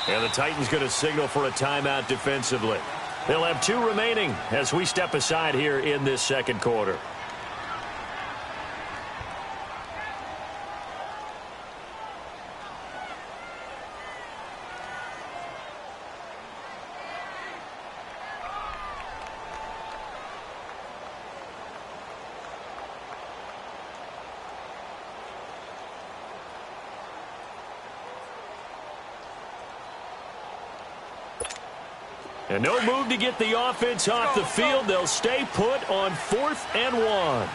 And the Titans going to signal for a timeout defensively. They'll have 2 remaining as we step aside here in this second quarter. And no move to get the offense off the field. They'll stay put on 4th and 1.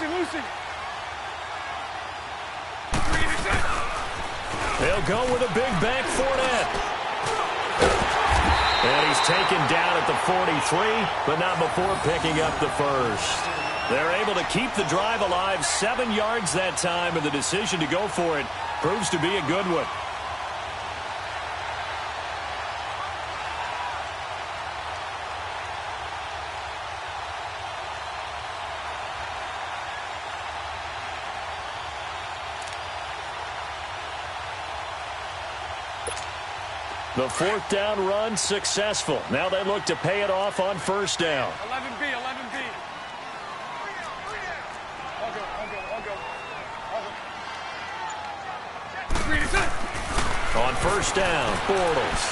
Lucy. They'll go with a big bank Fournette. And he's taken down at the 43, but not before picking up the first. They're able to keep the drive alive, 7 yards that time, and the decision to go for it proves to be a good one. The 4th down run successful. Now they look to pay it off on 1st down. 11B. On 1st down, Bortles.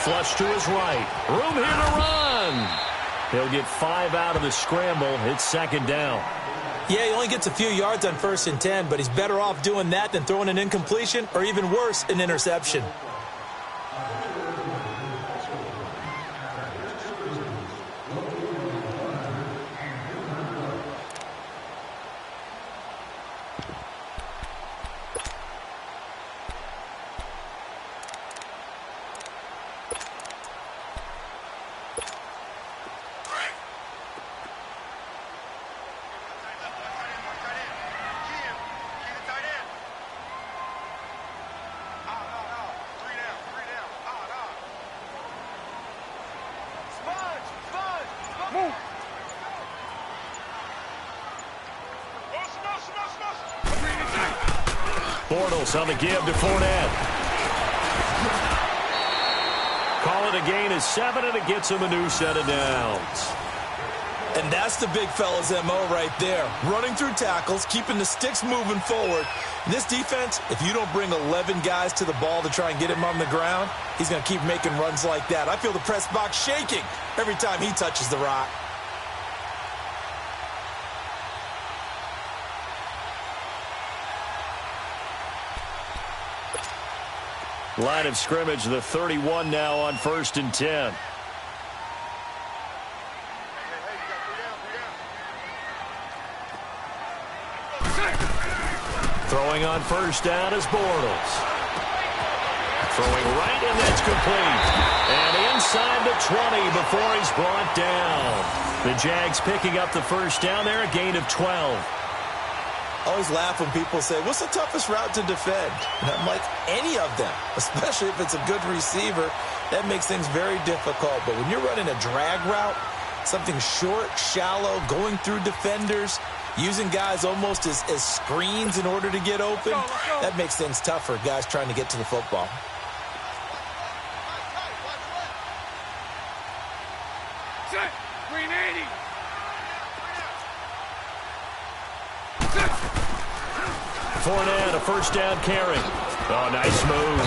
Flush to his right. Room here to run. He'll get 5 out of the scramble. It's 2nd down. Yeah, he only gets a few yards on 1st and 10, but he's better off doing that than throwing an incompletion or even worse, an interception. Bortles on the give to Fournette. Call it a gain of 7, and it gets him a new set of downs. And that's the big fella's MO right there. Running through tackles, keeping the sticks moving forward. This defense, if you don't bring 11 guys to the ball to try and get him on the ground, he's going to keep making runs like that. I feel the press box shaking every time he touches the rock. Line of scrimmage, the 31 now on 1st and 10. Throwing on 1st down is Bortles. Throwing right, and that's complete. And inside the 20 before he's brought down. The Jags picking up the 1st down there, a gain of 12. I always laugh when people say, what's the toughest route to defend? And I'm like, any of them, especially if it's a good receiver. That makes things very difficult. But when you're running a drag route, something short, shallow, going through defenders, using guys almost as screens in order to get open, that makes things tough for guys trying to get to the football. Fournette, a 1st down carry. Oh, nice move.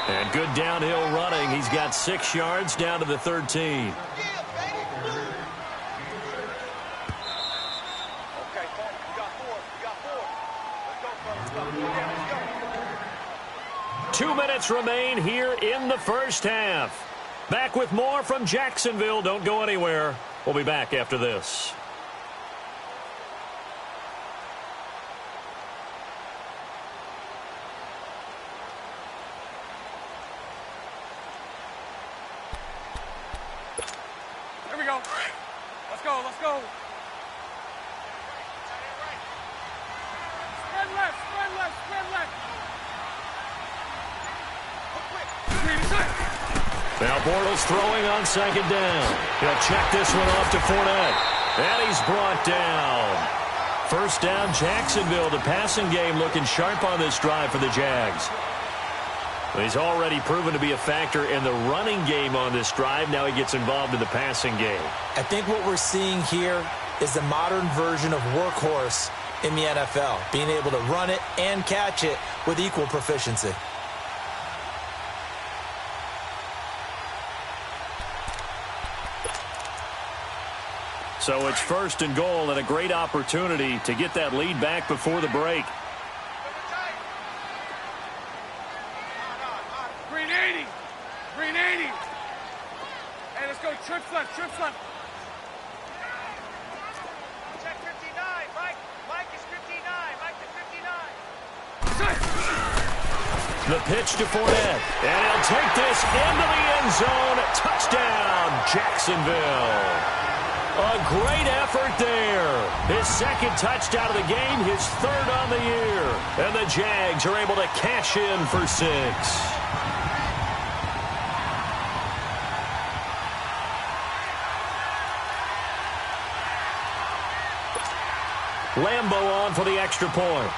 And good downhill running. He's got 6 yards down to the 13. Two minutes remain here in the 1st half. Back with more from Jacksonville. Don't go anywhere. We'll be back after this. Let's go. Spread left. Now Bortles throwing on 2nd down. He'll check this one off to Fournette. And he's brought down. First down, Jacksonville. The passing game looking sharp on this drive for the Jags. He's already proven to be a factor in the running game on this drive. Now he gets involved in the passing game. I think what we're seeing here is the modern version of workhorse in the NFL, being able to run it and catch it with equal proficiency. So it's first and goal and a great opportunity to get that lead back before the break. Green 80. Green 80. Hey, let's go. Trips left. Trips left. Check 59. Mike is 59. Mike is 59. The pitch to Fournette. And he'll take this into the end zone. Touchdown, Jacksonville. A great effort there. His second touchdown of the game, his third on the year. And the Jags are able to cash in for 6. Lambo on for the extra point.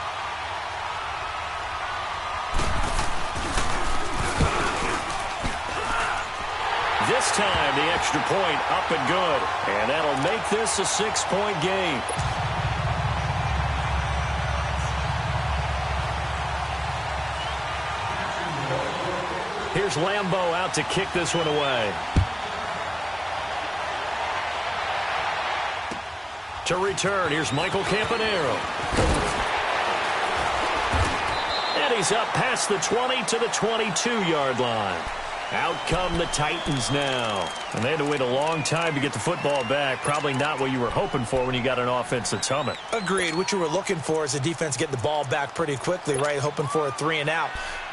This time, the extra point up and good. And that'll make this a 6-point game. Here's Lambo out to kick this one away. To return, here's Michael Campanaro. And he's up past the 20 to the 22-yard line. Out come the Titans now. And they had to wait a long time to get the football back. Probably not what you were hoping for when you got an offense that's humming. Agreed. What you were looking for is the defense getting the ball back pretty quickly, right? Hoping for a 3 and out.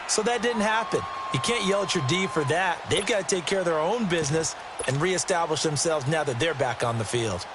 So that didn't happen. You can't yell at your D for that. They've got to take care of their own business and reestablish themselves now that they're back on the field.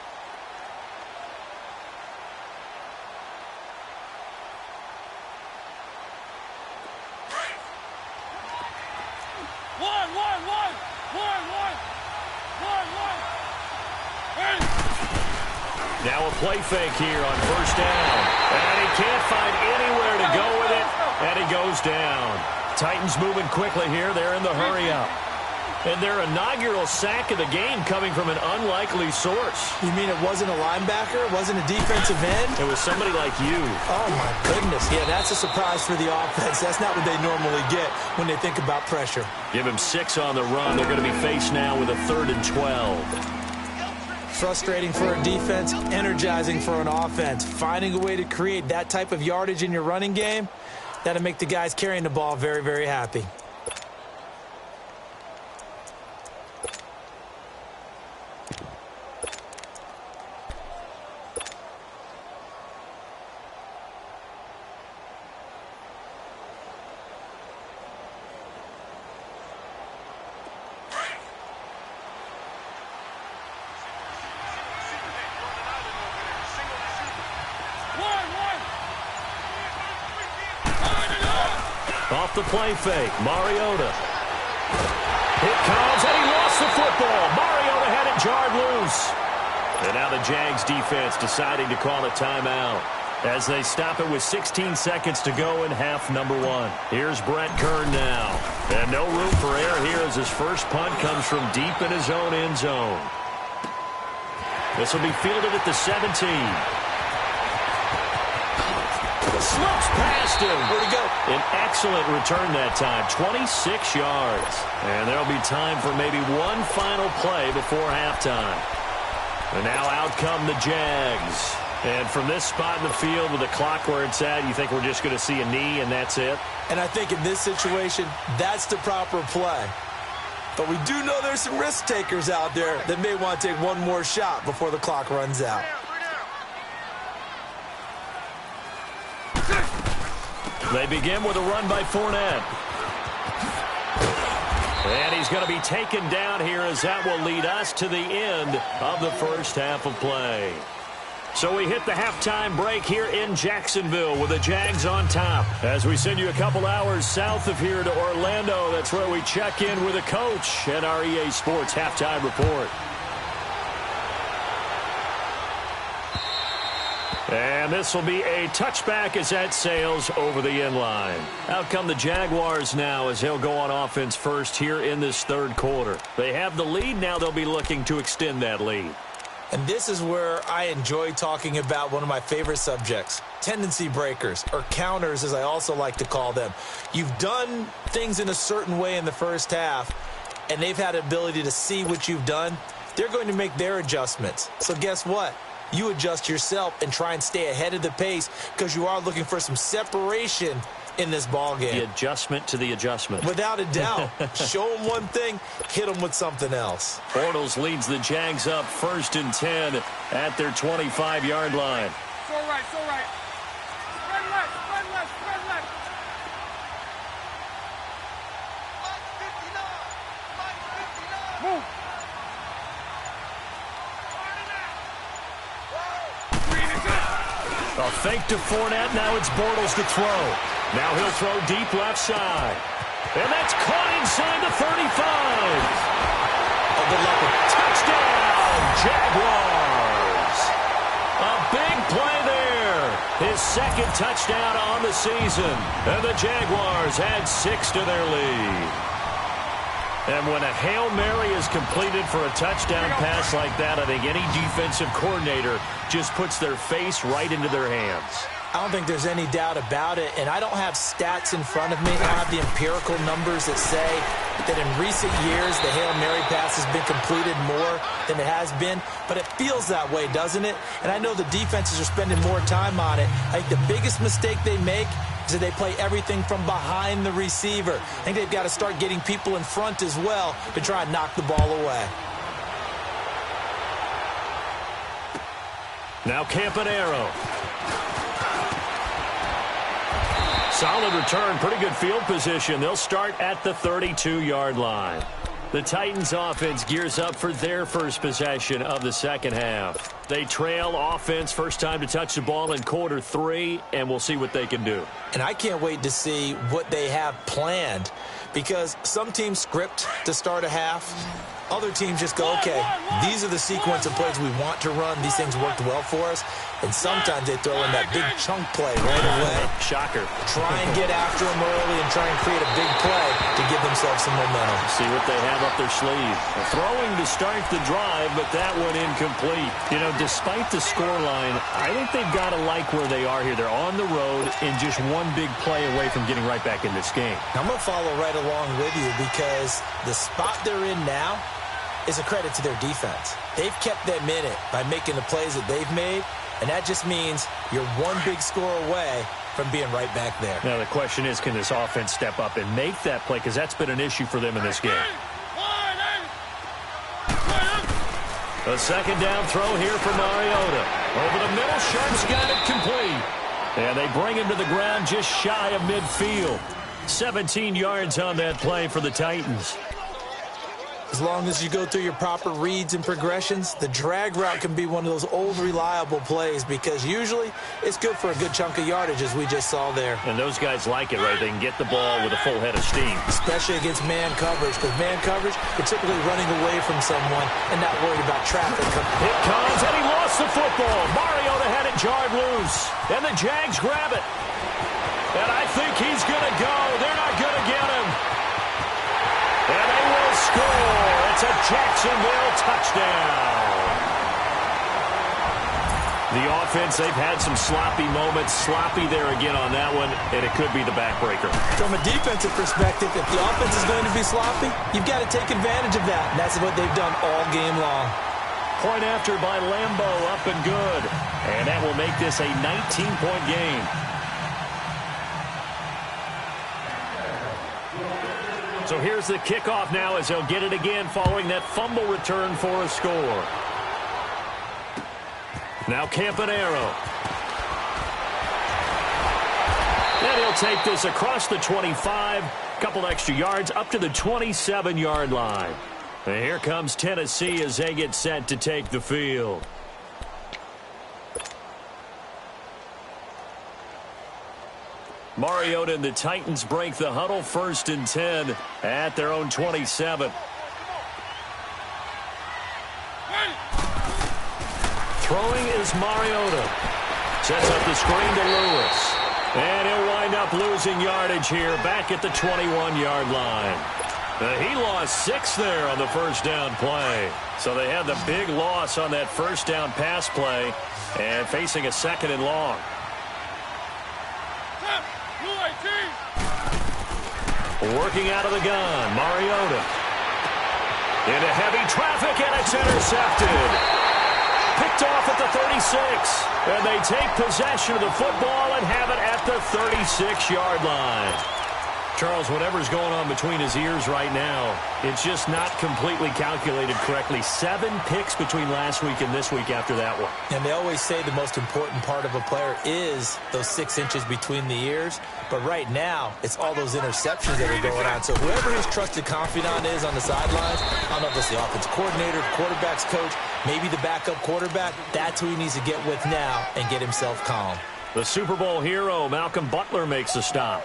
Now a play fake here on first down. And he can't find anywhere to go with it. And he goes down. Titans moving quickly here. They're in the hurry-up. And their inaugural sack of the game coming from an unlikely source. You mean it wasn't a linebacker? It wasn't a defensive end? It was somebody like you. Oh, my goodness. Yeah, that's a surprise for the offense. That's not what they normally get when they think about pressure. Give him 6 on the run. They're going to be faced now with a 3rd and 12. Frustrating for a defense, energizing for an offense. Finding a way to create that type of yardage in your running game, that'll make the guys carrying the ball very, very happy. Off the play fake, Mariota. It comes, and he lost the football. Mariota had it jarred loose. And now the Jags defense deciding to call a timeout as they stop it with 16 seconds to go in half number 1. Here's Brett Kern now. And no room for error here as his first punt comes from deep in his own end zone. This will be fielded at the 17. Slips past him. Where'd he go? An excellent return that time, 26 yards. And there'll be time for maybe one final play before halftime. And now out come the Jags. And from this spot in the field with the clock where it's at, you think we're just going to see a knee and that's it? And I think in this situation, that's the proper play. But we do know there's some risk takers out there that may want to take one more shot before the clock runs out. They begin with a run by Fournette. And he's going to be taken down here as that will lead us to the end of the first half of play. So we hit the halftime break here in Jacksonville with the Jags on top. As we send you a couple hours south of here to Orlando, that's where we check in with the coach at our EA Sports Halftime Report. And this will be a touchback as that sails over the end line. Out come the Jaguars now as they'll go on offense first here in this third quarter. They have the lead. Now they'll be looking to extend that lead. And this is where I enjoy talking about one of my favorite subjects, tendency breakers, or counters as I also like to call them. You've done things in a certain way in the first half, and they've had the ability to see what you've done. They're going to make their adjustments. So guess what? You adjust yourself and try and stay ahead of the pace because you are looking for some separation in this ball game. The adjustment to the adjustment. Without a doubt. Show them one thing, hit them with something else. Bortles leads the Jags up 1st and 10 at their 25-yard line. So right, so right. Spread left, spread left, spread left. Move. A fake to Fournette. Now it's Bortles to throw. Now he'll throw deep left side. And that's caught inside the 35. Oh, good luck with Touchdown, Jaguars. A big play there. His second touchdown on the season. And the Jaguars add 6 to their lead. And when a Hail Mary is completed for a touchdown pass like that, I think any defensive coordinator just puts their face right into their hands. I don't think there's any doubt about it, and I don't have stats in front of me. I don't have the empirical numbers that say that in recent years the Hail Mary pass has been completed more than it has been, but it feels that way, doesn't it? And I know the defenses are spending more time on it. I think the biggest mistake they make is that they play everything from behind the receiver. I think they've got to start getting people in front as well to try and knock the ball away. Now Campanaro. Solid return, pretty good field position. They'll start at the 32-yard line. The Titans offense gears up for their first possession of the second half. They trail offense, first time to touch the ball in quarter 3, and we'll see what they can do. And I can't wait to see what they have planned, because some teams script to start a half. Other teams just go, okay, these are the sequence of plays we want to run. These things worked well for us. And sometimes they throw in that big chunk play right away. Shocker. Try and get after them early and try and create a big play to give themselves some momentum. See what they have up their sleeve. Throwing to start the drive, but that one incomplete. You know, despite the scoreline, I think they've got to like where they are here. They're on the road and just one big play away from getting right back in this game. I'm going to follow right along with you because the spot they're in now is a credit to their defense. They've kept them in it by making the plays that they've made, and that just means you're one big score away from being right back there. Now the question is, can this offense step up and make that play? Because that's been an issue for them in this game. A second down throw here for Mariota. Over the middle, Sharp's got it complete. And they bring him to the ground just shy of midfield. 17 yards on that play for the Titans. As long as you go through your proper reads and progressions, the drag route can be one of those old reliable plays because usually it's good for a good chunk of yardage, as we just saw there. And those guys like it, right? They can get the ball with a full head of steam. Especially against man coverage, because man coverage, you're typically running away from someone and not worried about traffic. It comes, and he lost the football. Mariota had it jarred loose, and the Jags grab it. And I think he's going to go. They're not going to get him. And they will score. It's a Jacksonville touchdown. The offense, they've had some sloppy moments. Sloppy there again on that one, and it could be the backbreaker. From a defensive perspective, if the offense is going to be sloppy, you've got to take advantage of that. And that's what they've done all game long. Point after by Lambeau, up and good. And that will make this a 19-point game. So here's the kickoff now as they'll get it again following that fumble return for a score. Now Campanaro. And he'll take this across the 25, couple extra yards up to the 27-yard line. And here comes Tennessee as they get set to take the field. Mariota and the Titans break the huddle, 1st and 10 at their own 27. Throwing is Mariota. Sets up the screen to Lewis. And he'll wind up losing yardage here back at the 21-yard line. He lost 6 there on the first down play. So they had the big loss on that first down pass play and facing a 2nd and long. Working out of the gun, Mariota. Into heavy traffic, and it's intercepted. Picked off at the 36. And they take possession of the football and have it at the 36-yard line. Charles, whatever's going on between his ears right now, it's just not completely calculated correctly. 7 picks between last week and this week after that one. And they always say the most important part of a player is those 6 inches between the ears. But right now, it's all those interceptions that are going on. So whoever his trusted confidant is on the sidelines, I don't know if it's the offensive coordinator, the quarterback's coach, maybe the backup quarterback, that's who he needs to get with now and get himself calm. The Super Bowl hero, Malcolm Butler, makes a stop.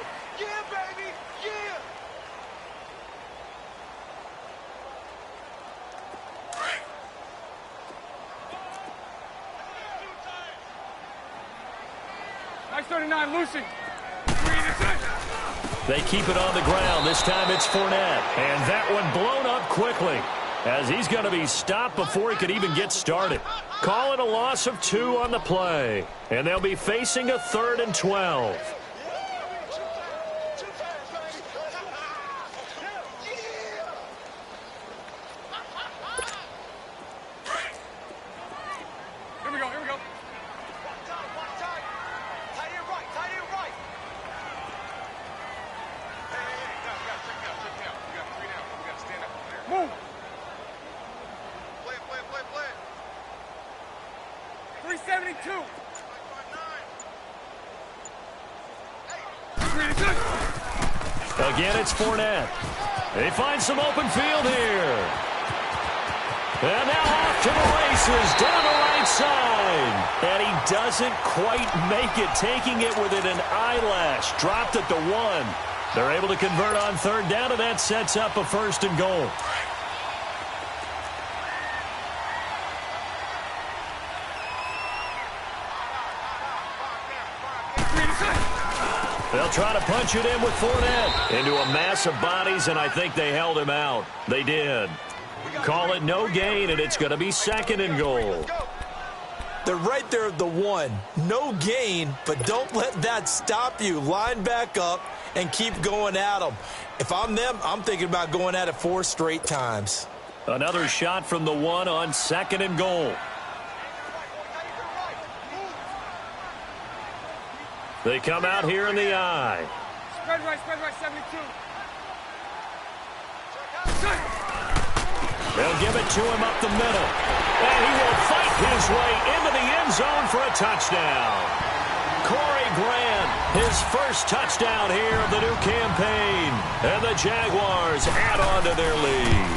Nice 39, Lucy. They keep it on the ground. This time it's Fournette. And that one blown up quickly as he's going to be stopped before he could even get started. Call it a loss of 2 on the play. And they'll be facing a 3rd and 12. Move. Play. 372. Again, it's Fournette. They find some open field here. And now off to the races, down the right side. And he doesn't quite make it, taking it within an eyelash. Dropped at the 1. They're able to convert on 3rd down, and that sets up a 1st and goal. They'll try to punch it in with Fournette into a mass of bodies, and I think they held him out. They did. Call it no gain, and it's going to be 2nd and goal. They're right there at the 1. No gain, but don't let that stop you. Line back up and keep going at them. If I'm them, I'm thinking about going at it 4 straight times. Another shot from the 1 on 2nd and goal. They come out here in the eye. Spread right, 72. They'll give it to him up the middle. And he will fight his way into the end zone for a touchdown. Corey Grant, his first touchdown here of the new campaign. And the Jaguars add on to their lead.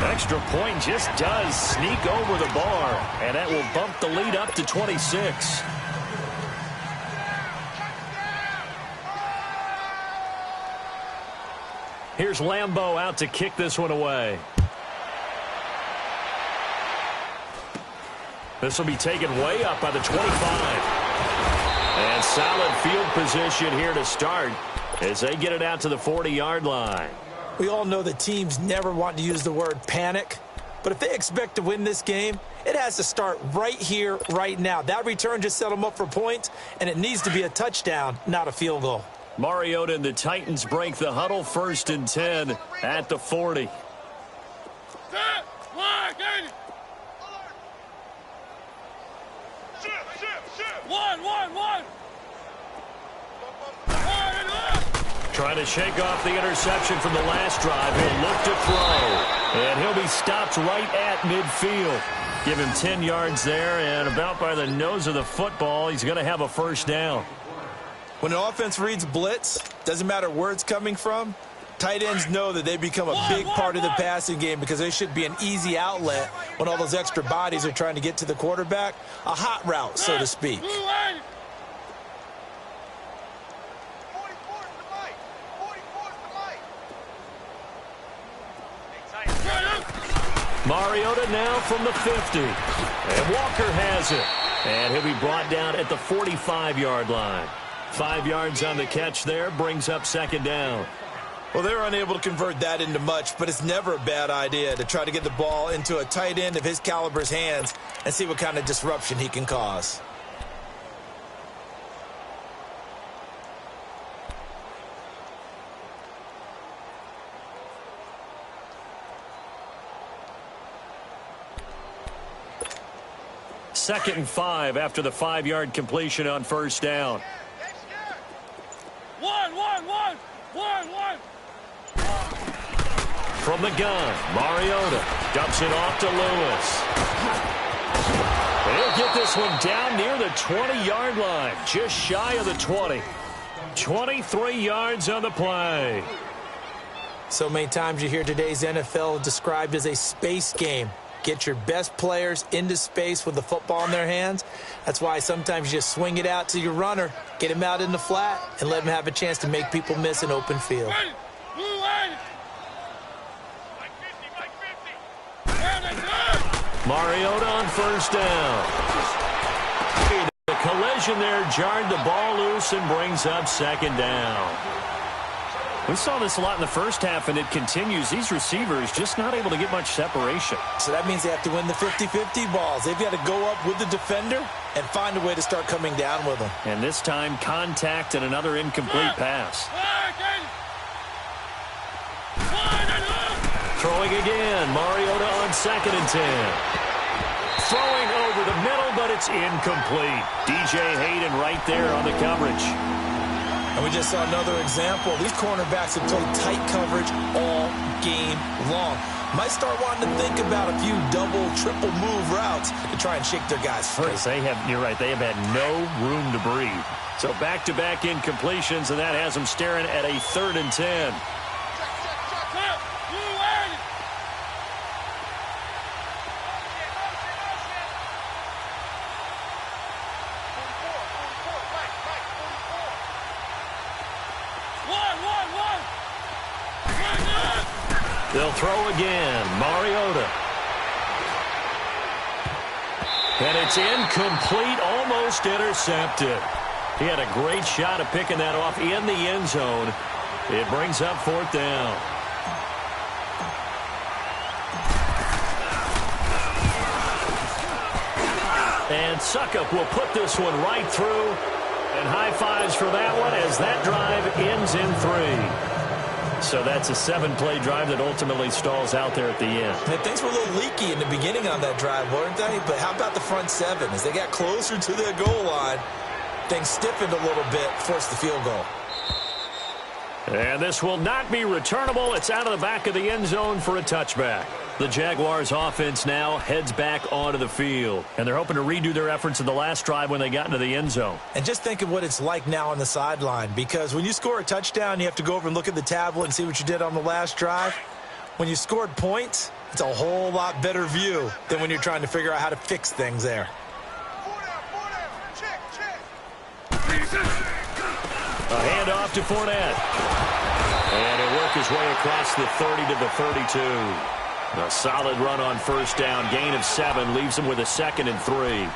Extra point just does sneak over the bar. And that will bump the lead up to 26. Here's Lambeau out to kick this one away. This will be taken way up by the 25. And solid field position here to start as they get it out to the 40-yard line. We all know that teams never want to use the word panic, but if they expect to win this game, it has to start right here, right now. That return just set them up for points, and it needs to be a touchdown, not a field goal. Mariota and the Titans break the huddle, 1st and 10 at the 40. One. Trying to shake off the interception from the last drive. He'll look to throw. And he'll be stopped right at midfield. Give him 10 yards there, and about by the nose of the football, he's going to have a 1st down. When an offense reads blitz, doesn't matter where it's coming from, tight ends know that they become a big part of the passing game because they should be an easy outlet when all those extra bodies are trying to get to the quarterback. A hot route, so to speak. Mariota now from the 50. And Walker has it. And he'll be brought down at the 45-yard line. 5 yards on the catch there, brings up second down. Well, they were unable to convert that into much, but it's never a bad idea to try to get the ball into a tight end of his caliber's hands and see what kind of disruption he can cause. Second and 5 after the 5-yard completion on first down. One. From the gun, Mariota dumps it off to Lewis. He'll get this one down near the 20-yard line, just shy of the 20. 23 yards on the play. So many times you hear today's NFL described as a space game. Get your best players into space with the football in their hands. That's why sometimes you just swing it out to your runner, get him out in the flat, and let him have a chance to make people miss an open field. Mariota on first down. The collision there jarred the ball loose and brings up second down. We saw this a lot in the first half, and it continues. These receivers just not able to get much separation. So that means they have to win the 50-50 balls. They've got to go up with the defender and find a way to start coming down with them. And this time, contact and another incomplete pass. Throwing again. Mariota on second and 10. Throwing over the middle, but it's incomplete. DJ Hayden right there on the coverage. And we just saw another example. These cornerbacks have played tight coverage all game long. Might start wanting to think about a few double, triple move routes to try and shake their guys free. You're right, they have had no room to breathe. So back-to-back incompletions, and that has them staring at a 3rd and 10. They'll throw again. Mariota. And it's incomplete, almost intercepted. He had a great shot at picking that off in the end zone. It brings up 4th down. And Suckup will put this one right through. And high fives for that one as that drive ends in 3. So that's a 7-play drive that ultimately stalls out there at the end. And things were a little leaky in the beginning on that drive, weren't they? But how about the front 7? As they got closer to their goal line, things stiffened a little bit, forced the field goal. And this will not be returnable. It's out of the back of the end zone for a touchback. The Jaguars offense now heads back onto the field. And they're hoping to redo their efforts in the last drive when they got into the end zone. And just think of what it's like now on the sideline. Because when you score a touchdown, you have to go over and look at the tablet and see what you did on the last drive. When you scored points, it's a whole lot better view than when you're trying to figure out how to fix things there. A handoff to Fournette. And he'll work his way across the 30 to the 32. A solid run on first down. Gain of 7 leaves him with a 2nd and 3.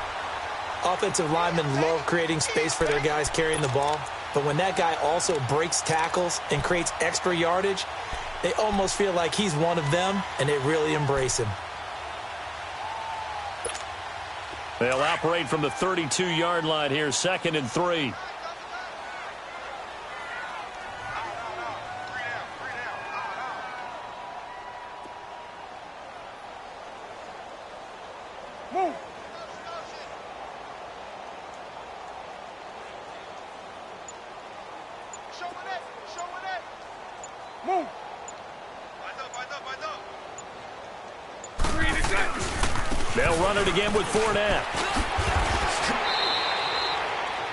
Offensive linemen love creating space for their guys carrying the ball. But when that guy also breaks tackles and creates extra yardage, they almost feel like he's one of them, and they really embrace him. They'll operate from the 32-yard line here, 2nd and 3. Move. Move. They'll run it again with Fournette.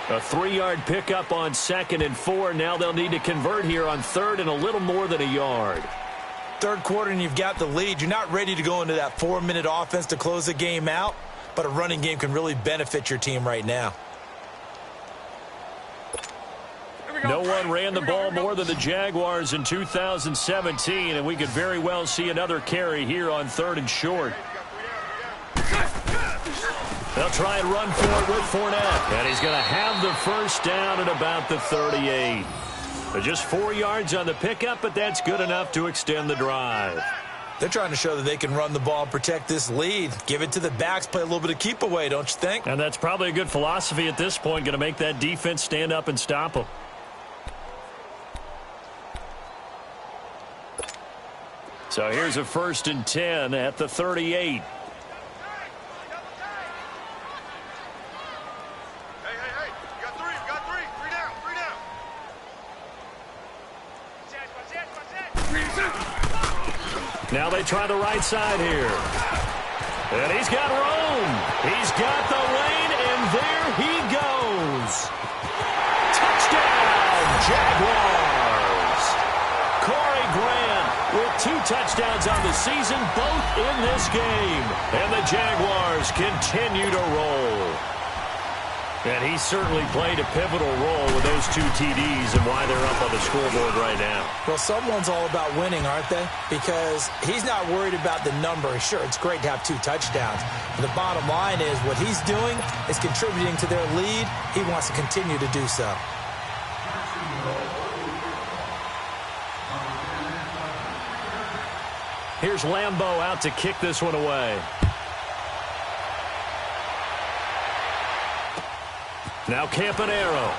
A 3-yard pickup on 2nd and 4. Now they'll need to convert here on 3rd and a little more than a yard. Third quarter and you've got the lead. You're not ready to go into that 4-minute offense to close the game out, but a running game can really benefit your team right now. No one ran the ball more than the Jaguars in 2017, and we could very well see another carry here on 3rd and short. They'll try and run for it with Fournette. And he's going to have the first down at about the 38. Just 4 yards on the pickup, but that's good enough to extend the drive. They're trying to show that they can run the ball and protect this lead. Give it to the backs, play a little bit of keep away, don't you think? And that's probably a good philosophy at this point, going to make that defense stand up and stop them. So here's a 1st and 10 at the 38. Now they try the right side here. And he's got room. He's got the lane, and there he goes. Touchdown, Jaguars. Corey Grant with 2 touchdowns on the season, both in this game. And the Jaguars continue to roll. And he certainly played a pivotal role with those 2 TDs and why they're up on the scoreboard right now. Well, someone's all about winning, aren't they? Because he's not worried about the number. Sure, it's great to have 2 touchdowns. But the bottom line is what he's doing is contributing to their lead. He wants to continue to do so. Here's Lambeau out to kick this one away. Now Campanero.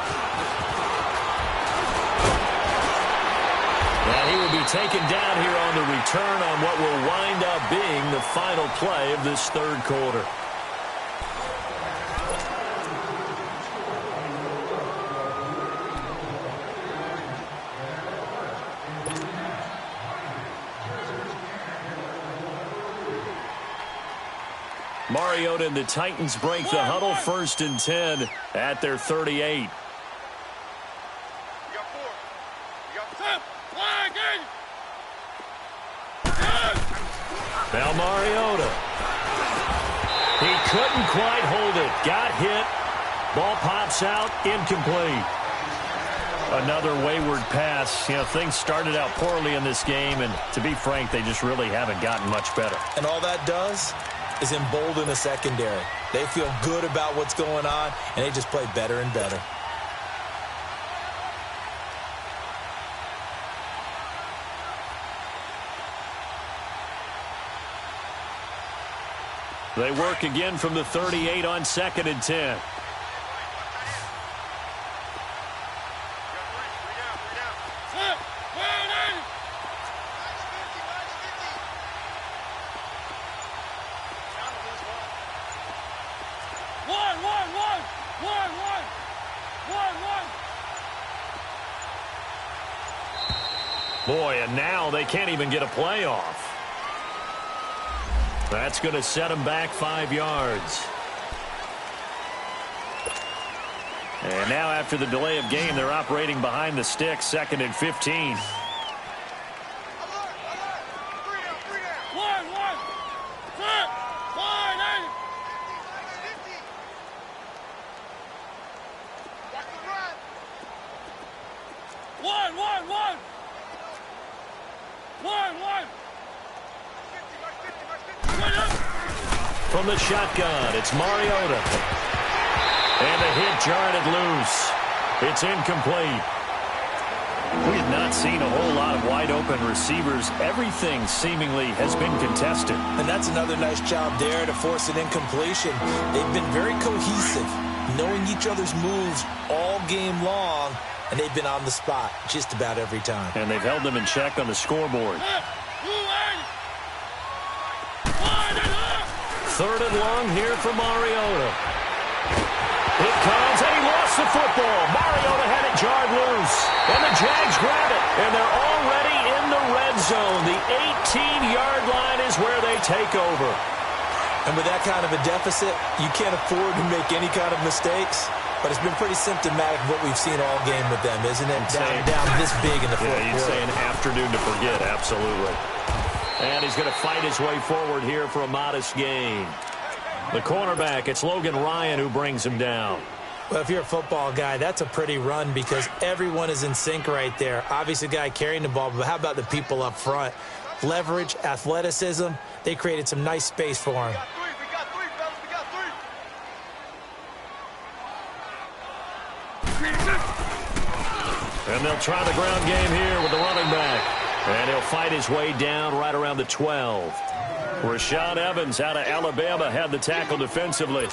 And he will be taken down here on the return on what will wind up being the final play of this 3rd quarter. Mariota and the Titans break the huddle. 1st and 10 at their 38. Now Mariota. He couldn't quite hold it. Got hit. Ball pops out. Incomplete. Another wayward pass. You know, things started out poorly in this game, and to be frank, they just really haven't gotten much better. And all that does is embolden the secondary. They feel good about what's going on, and they just play better and better. They work again from the 38 on 2nd and 10. Boy, and now they can't even get a play off. That's going to set them back 5 yards. And now after the delay of game, they're operating behind the sticks, 2nd and 15. From the shotgun, it's Mariota. And the hit jarred it loose. It's incomplete. We have not seen a whole lot of wide-open receivers. Everything seemingly has been contested. And that's another nice job there to force an incompletion. They've been very cohesive, knowing each other's moves all game long, and they've been on the spot just about every time. And they've held them in check on the scoreboard. 3rd and long here for Mariota. It comes, and he lost the football. Mariota had it jarred loose. And the Jags grab it, and they're already in the red zone. The 18-yard line is where they take over. And with that kind of a deficit, you can't afford to make any kind of mistakes. But it's been pretty symptomatic of what we've seen all game with them, isn't it? Down this big in the fourth quarter. Yeah, you'd say an afternoon to forget, absolutely. And he's going to fight his way forward here for a modest gain. The cornerback, it's Logan Ryan who brings him down. Well, if you're a football guy, that's a pretty run because everyone is in sync right there. Obviously, the guy carrying the ball, but how about the people up front? Leverage, athleticism, they created some nice space for him. And they'll try the ground game here with the running back. And he'll fight his way down right around the 12. Rashaan Evans out of Alabama had the tackle defensively.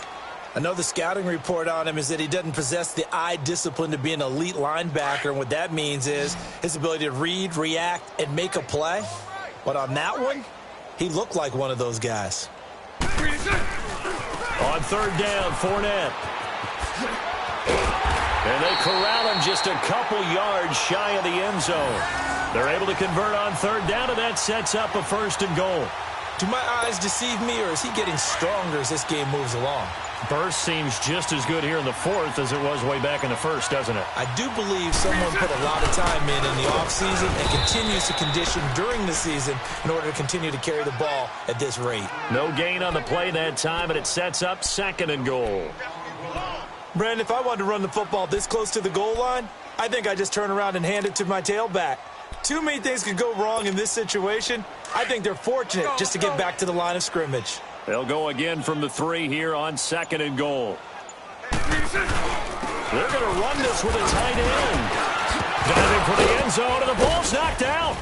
I know the scouting report on him is that he doesn't possess the eye discipline to be an elite linebacker. And what that means is his ability to read, react, and make a play. But on that one, he looked like one of those guys. On third down, Fournette. And they corral him just a couple yards shy of the end zone. They're able to convert on third down, and that sets up a 1st and goal. Do my eyes deceive me, or is he getting stronger as this game moves along? Burst seems just as good here in the 4th as it was way back in the 1st, doesn't it? I do believe someone put a lot of time in the offseason and continues to condition during the season in order to continue to carry the ball at this rate. No gain on the play that time, and it sets up 2nd and goal. Brandon, if I wanted to run the football this close to the goal line, I think I just turn around and hand it to my tailback. Too many things could go wrong in this situation. I think they're fortunate just to get back to the line of scrimmage. They'll go again from the 3 here on 2nd and goal. They're going to run this with a tight end. Diving for the end zone, and the ball's knocked out.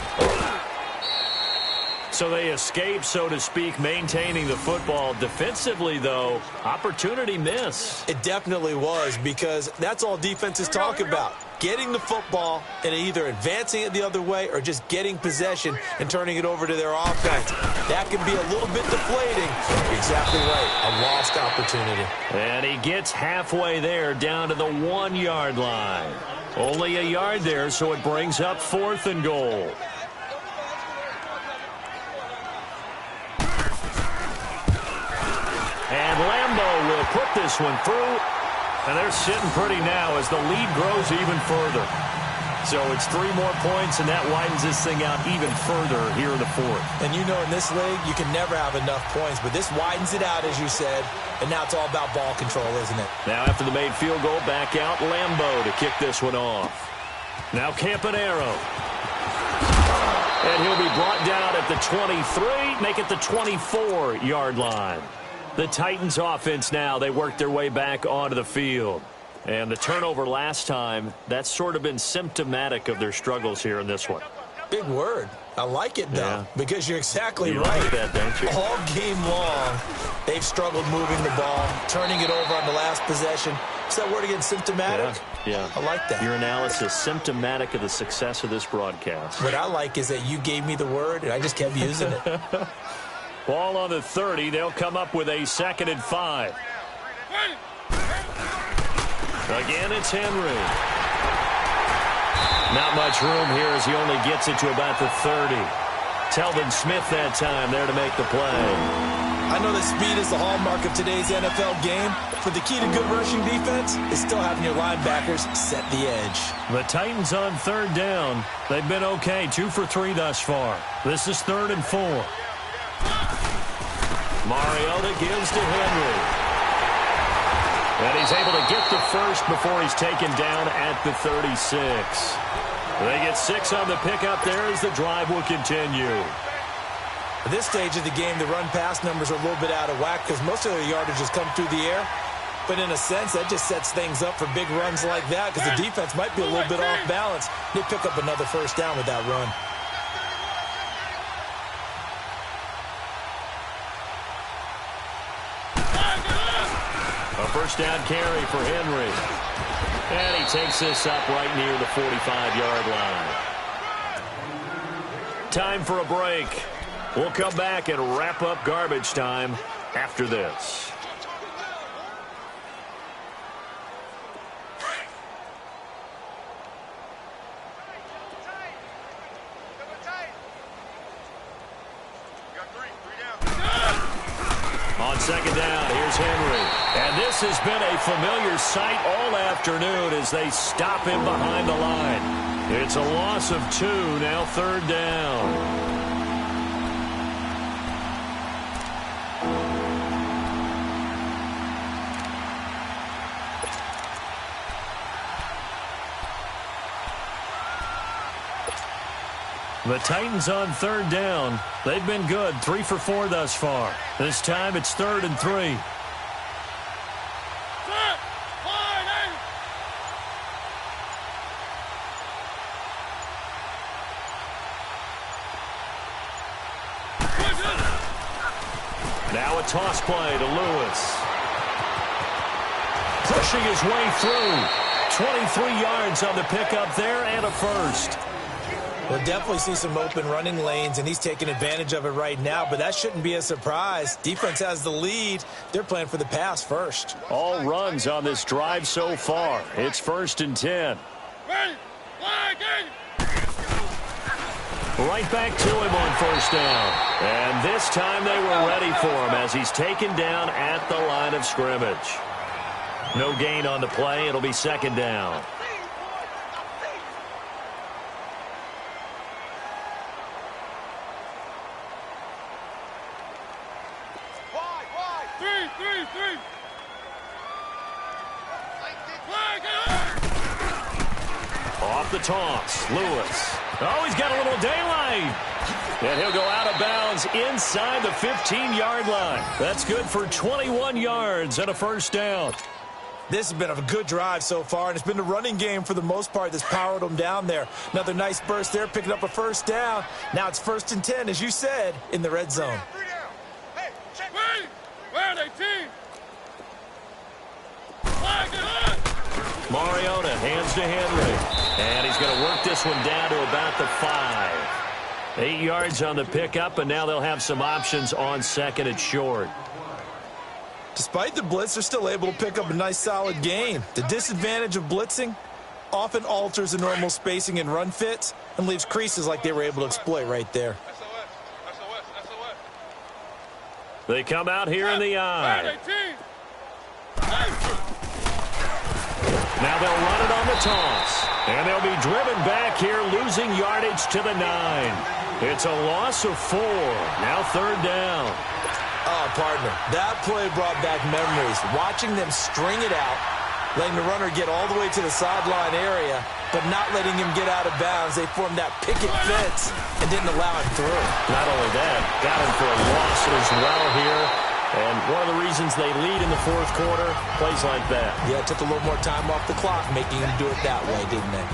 So they escape, so to speak, maintaining the football. Defensively, though, opportunity miss. It definitely was, because that's all defenses talk about. Getting the football and either advancing it the other way or just getting possession and turning it over to their offense. That can be a little bit deflating. You're exactly right. A lost opportunity. And he gets halfway there down to the 1-yard line. Only a yard there, so it brings up 4th and goal. And Lambeau will put this one through. And they're sitting pretty now as the lead grows even further. So it's 3 more points, and that widens this thing out even further here in the 4th. And you know, in this league, you can never have enough points. But this widens it out, as you said. And now it's all about ball control, isn't it? Now after the made field goal, back out Lambeau to kick this one off. Now Campanaro. And he'll be brought down at the 23, make it the 24-yard line. The Titans offense now, they work their way back onto the field. And the turnover last time, that's sort of been symptomatic of their struggles here in this one. Big word. I like it, though, because you're exactly you right. Like that, don't you? All game long, they've struggled moving the ball, turning it over on the last possession. Is that word again, symptomatic? Yeah. I like that. Your analysis, symptomatic of the success of this broadcast. What I like is that you gave me the word, and I just kept using it. Ball on the 30. They'll come up with a 2nd and 5. Again, it's Henry. Not much room here as he only gets it to about the 30. Telvin Smith that time there to make the play. I know that speed is the hallmark of today's NFL game, but the key to good rushing defense is still having your linebackers set the edge. The Titans on 3rd down. They've been okay, 2 for 3 thus far. This is 3rd and 4. Mariota gives to Henry. And he's able to get the first before he's taken down at the 36. They get 6 on the pickup there as the drive will continue. At this stage of the game, the run-pass numbers are a little bit out of whack because most of their yardage has come through the air. But in a sense, that just sets things up for big runs like that because the defense might be a little bit off balance. They pick up another 1st down with that run. A 1st down carry for Henry. And he takes this up right near the 45-yard line. Time for a break. We'll come back and wrap up garbage time after this. On 2nd down, here's Henry. And this has been a familiar sight all afternoon as they stop him behind the line. It's a loss of 2, now 3rd down. The Titans on 3rd down. They've been good, 3 for 4 thus far. This time it's 3rd and 3. toss play to Lewis. Pushing his way through. 23 yards on the pickup there and a first. We'll definitely see some open running lanes, and he's taking advantage of it right now, but that shouldn't be a surprise. Defense has the lead. They're playing for the pass first. All runs on this drive so far. It's 1st and 10. Right back to him on 1st down. And this time they were ready for him as he's taken down at the line of scrimmage. No gain on the play. It'll be 2nd down. Off the toss, Lewis. Oh, he's got a little daylight. And he'll go out of bounds inside the 15-yard line. That's good for 21 yards and a 1st down. This has been a good drive so far, and it's been the running game for the most part that's powered them down there. Another nice burst there, picking up a 1st down. Now it's 1st and 10, as you said, in the red zone. Hey, check. Where are they, team? Mariota hands to Henry. And he's going to work this one down to about the 5. 8 yards on the pickup, and now they'll have some options on 2nd and short. Despite the blitz, they're still able to pick up a nice, solid gain. The disadvantage of blitzing often alters the normal spacing and run fits and leaves creases like they were able to exploit right there. They come out here in the eye. Now they'll run it on the toss. And they'll be driven back here, losing yardage to the 9. It's a loss of 4. Now 3rd down. Oh, partner, that play brought back memories. Watching them string it out, letting the runner get all the way to the sideline area, but not letting him get out of bounds. They formed that picket fence and didn't allow him through. Not only that, got him for a loss as well here. And one of the reasons they lead in the 4th quarter, plays like that. Yeah, it took a little more time off the clock, making him do it that way, didn't they?